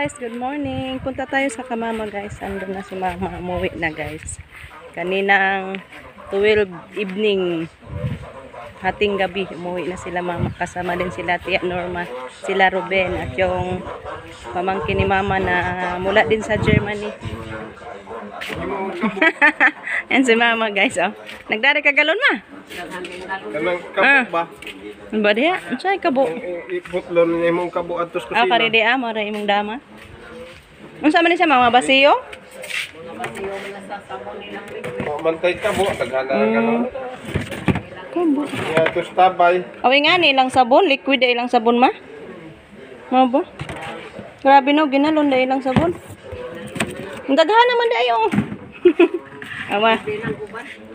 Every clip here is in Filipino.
guys, good morning. Punta tayo sa kamama guys. Andun na si mama, umuwi na guys. Kaninang 12 evening, hating gabi, umuwi na sila mama. Kasama din sila Tia Norma, sila Ruben at yung pamangkin ni mama na mula din sa Germany. Yan si mama guys, oh. Nagdari ka galon ma? Kanang kabo ba? Ba diya? Unsay kabo? Iputlon ni imong kabo atos kusina. Kari di mara imong dama. Unsa man ni sa mga basiyo? Mantay kabo taghana kanon. Kabo. Ya tus tabay. Awi nga ni ilang sabon, liquid ay ilang sabon ma? Mo ba? Grabe no, ginalon na ilang sabon. Ang daghan naman di ayo. Ama.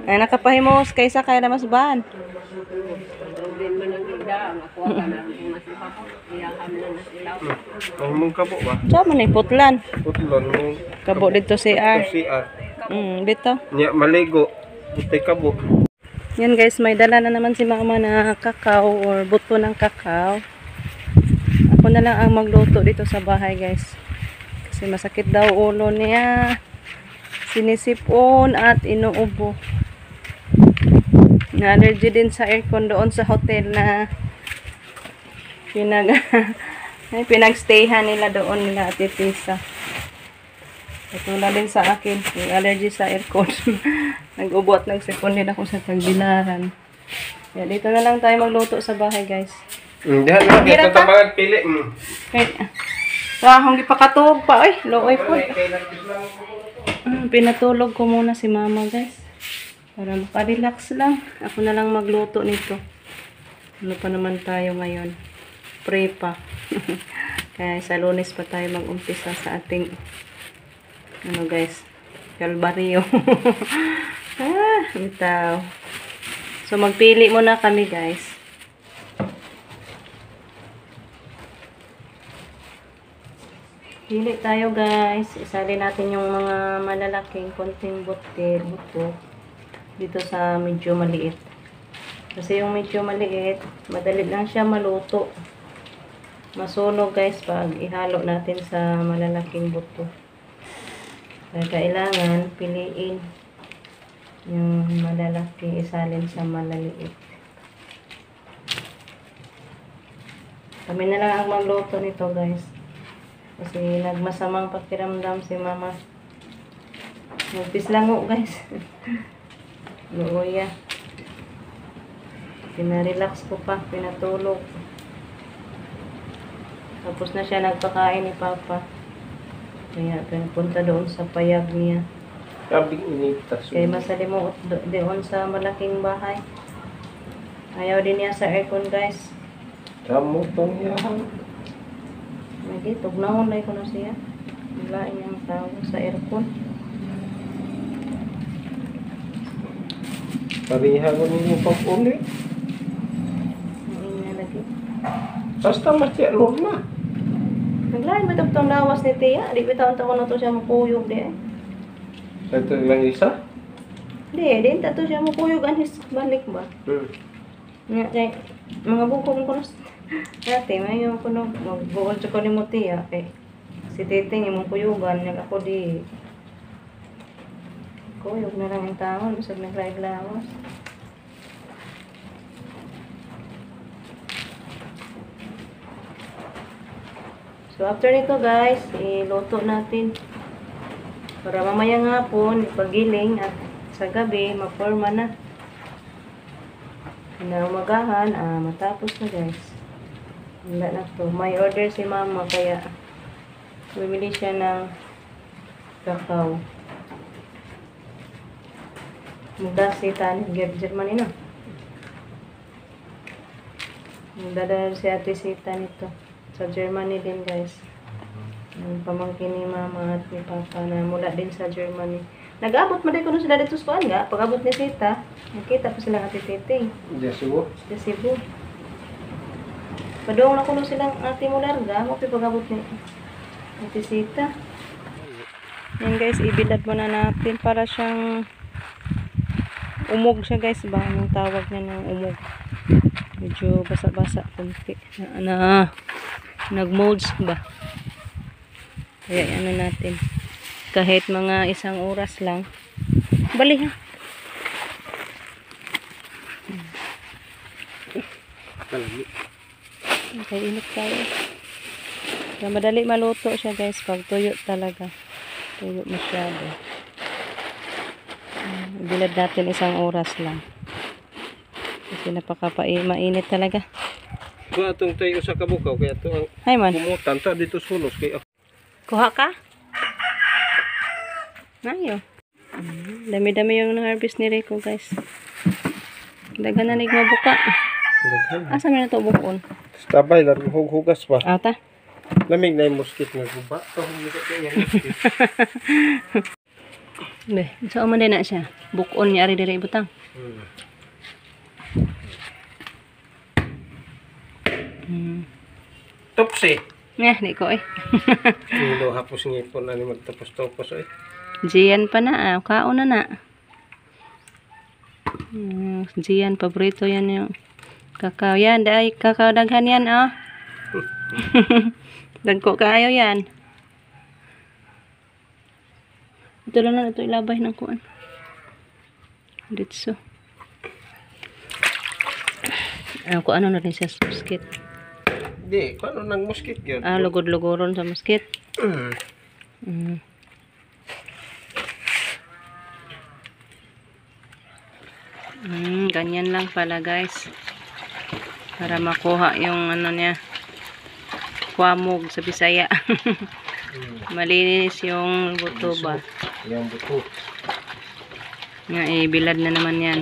Ay nakapahimos kaysa kaya na mas ban. Imong kabo ba? Sama ni putlan. Putlon mo. Kabo dito si R. CR. Dito. Nya maligo. Butay kabo. Yan guys, may dala na naman si mama na kakao or buto ng kakao. Ako na lang ang magluto dito sa bahay guys. Kasi masakit daw ulo niya. Sinisipon at inuubo. Na-allergy din sa aircon doon sa hotel na pinagstayhan nila doon nila Ate Tisa. Ito na din sa akin, yung allergy sa aircon. Nag-ubo at nagsipon din ako sa tagbilaran. Kaya dito na lang tayo magluto sa bahay guys. Dihan na ito tabangan pili mo. Okay. Akong gipakatog pa ay, looy po. Pinatulog ko muna si mama guys. Para makarelax lang. Ako na lang magluto nito. Ano pa naman tayo ngayon? Pray pa. Kaya sa Lunes pa tayo mag-umpisa sa ating ano guys, kalbaryo. Bitaw. So magpili muna kami guys. Pili tayo guys. Isali natin yung mga malalaking konting buto dito sa medyo maliit. Kasi yung medyo maliit, madali lang siya maluto. Masunog guys pag ihalo natin sa malalaking buto. Kaya kailangan piliin yung malalaki, isalin sa malaliit. Kami na lang ang magluto nito guys. Kasi nagmasamang pakiramdam si mama. Nagpislango guys. Luya. Pinarelax ko pa, pinatulog. Tapos na siya nagpakain ni Papa. Kaya pinapunta doon sa payag niya. Kabing initas. Kaya masalimuot doon sa malaking bahay. Ayaw din niya sa aircon guys. Kamu tong ya. Lagi, tugnahon na ko na siya. Wala niyang tao sa aircon. Pariha ko ninyo pag-uli. Ingay lagi. Basta masya Norma. Naglain ba itong lawas ni Tia? Di ba taon-taon na ito siya mapuyog di eh? Ito lang isa? Di ito siya mapuyog. Anis balik ba? Mga bukong ko na dati, may yung kuno, magbuol sa ko ni mo Tia. Si Titing yung puyugan, ako di. Kuyog na lang yung taon, bisag nag-ride lawas. So after nito guys, iluto natin. Para mamayang hapon, ipagiling at sa gabi, maporma na. Na umagahan, matapos na guys. Wala na to. May order si mama kaya bumili siya ng kakao. Muda si Tani, Germany na. Magdadala si Ate Sita nito. Sa Germany din guys. Yung pamangkin ni mama at ni papa na mula din sa Germany. Nag-abot mo din ko nung sila dito sa kuwan nga. Pag-abot ni Sita, nakita pa silang Ate Titing. Cebu? Sa Cebu. Padong na ko nung silang ate mo larga. Pag-abot ni Ate Sita. Yan guys, ibilad muna natin para siyang umog siya guys ba? Yung tawag niya ng umog. Medyo basa-basa konti. Nag-molds ba? Kaya ano natin. Kahit mga 1 oras lang. Bali ha. Kalami. Okay, init tayo. Kaya madali maluto siya guys pag tuyo talaga. Tuyo masyado. Bilad natin 1 oras lang. Kasi mainit talaga. Kung atong tayo sa kabukaw, kaya ito ang Hay man. pumutan ta dito sulos. Kaya Kuha ka? Ayo. Dami-dami yung na-harvest ni Rico guys. Dagan na mabuka. Asa man na ito bukon? tabay lang, hugas pa. Ata? Lamig na yung mosquito nga guba. Ito, hindi ko yung mosquito. Be, so man din na siya. Bukon niya ari diri butang. Tupsi. Di ko eh. Nilo hapos ngipon na ni magtapos-tapos eh. Jian pa na, kaon na na. Jian, paborito yan yung kakao. Yan, dahil kakao daghan yan, oh. Dagko kayo yan. Ito lang na, ito ilabay ng kuan. Ditso. Kung ano na rin siya, musket. Di, paano nang mosquito yun? Lugod-lugoron sa musket. Ganyan lang pala guys. Para makuha yung ano niya. Kwamog sa Bisaya. Malinis yung buto ba. Yung buto. Bilad na naman yan.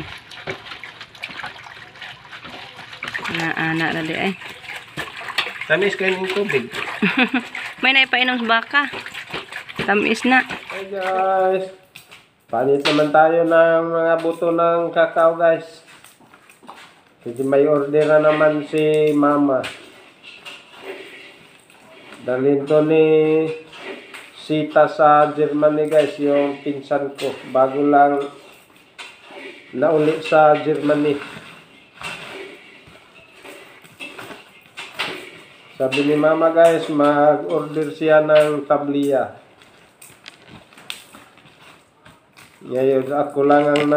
Anak na di ay. Tamis kayo ng tubig. May naipainom sa baka. Tamis na. Hi guys. Panit naman tayo ng mga buto ng kakao guys. Kasi may order na naman si mama. Dalhin to ni Sita sa Germany guys, yung pinsan ko. Bago lang nauli sa Germany. Sabi ni mama guys, mag-order siya ng tabliya. Ngayon ako lang ang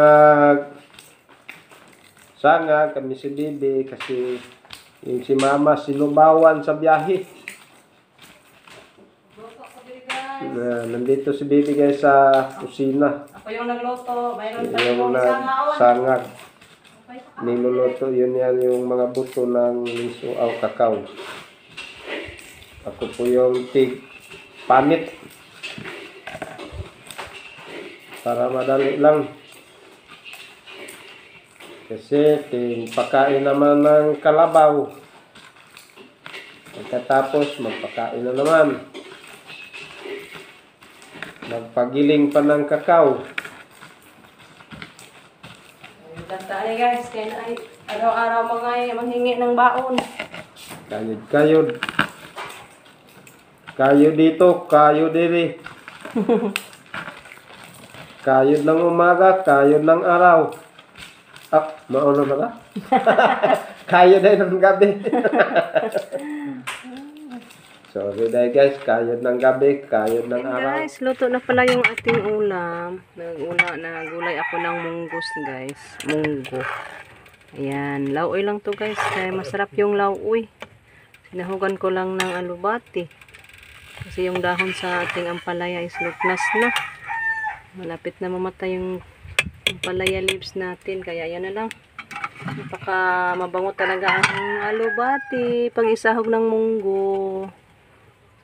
sanga, kami si Bibi kasi yung si mama sinubawan sa biyahe. Nandito si Bibi guys sa kusina. Ako yung nagluto. Mayroon Yung sangag. Niluluto yun yan yung mga buto ng liso o kakao. Ako po yung panit. Para madali lang. Kasi pakain naman ng kalabaw. Pagkatapos magpakain na naman. Magpagiling pa ng kakao. Tantaan guys, kaya na ay araw-araw mga manghingi ng baon. Kayod. Kayo dito, kayo diri. Kayod ng umaga, kayod ng araw. Maulo na ka? Kayod ay ng gabi. Sorry dahil guys, kayod ng gabi, kayod ng araw. Guys, luto na pala yung ating ulam. Nagulay ako ng munggos guys. Munggo. Ayan, lauoy lang to guys. Kaya masarap yung lauoy. Sinahugan ko lang ng alubati. Kasi yung dahon sa ating ampalaya is luknas na. Malapit na mamatay yung ampalaya leaves natin. Kaya yan na lang. Napaka mabango talaga ang alubati. Pang isahog ng munggo.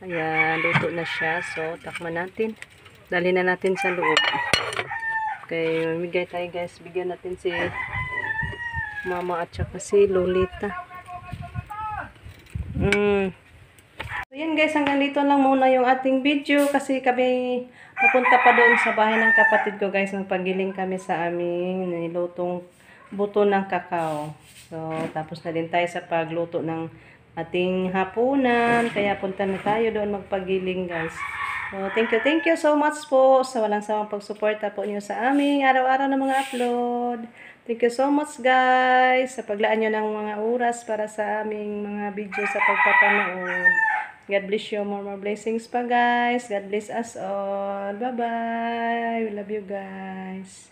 Ayan, luto na siya. So, takman natin. Dali na natin sa loob. Okay, mamigay tayo guys. Bigyan natin si mama at saka si Lolita. So, yan guys, hanggang dito lang muna yung ating video kasi kami papunta pa doon sa bahay ng kapatid ko guys. Nagpagiling kami sa aming nilutong buto ng kakao. So, tapos na din tayo sa pagluto ng ating hapunan. Kaya punta na tayo doon magpagiling guys. So, thank you so much po sa walang sawang pagsuporta po niyo sa aming araw-araw na mga upload. Thank you so much guys sa paglaan nyo ng mga oras para sa aming mga video sa pagpapanood. God bless you. More blessings pa, guys. God bless us all. Bye-bye. We love you, guys.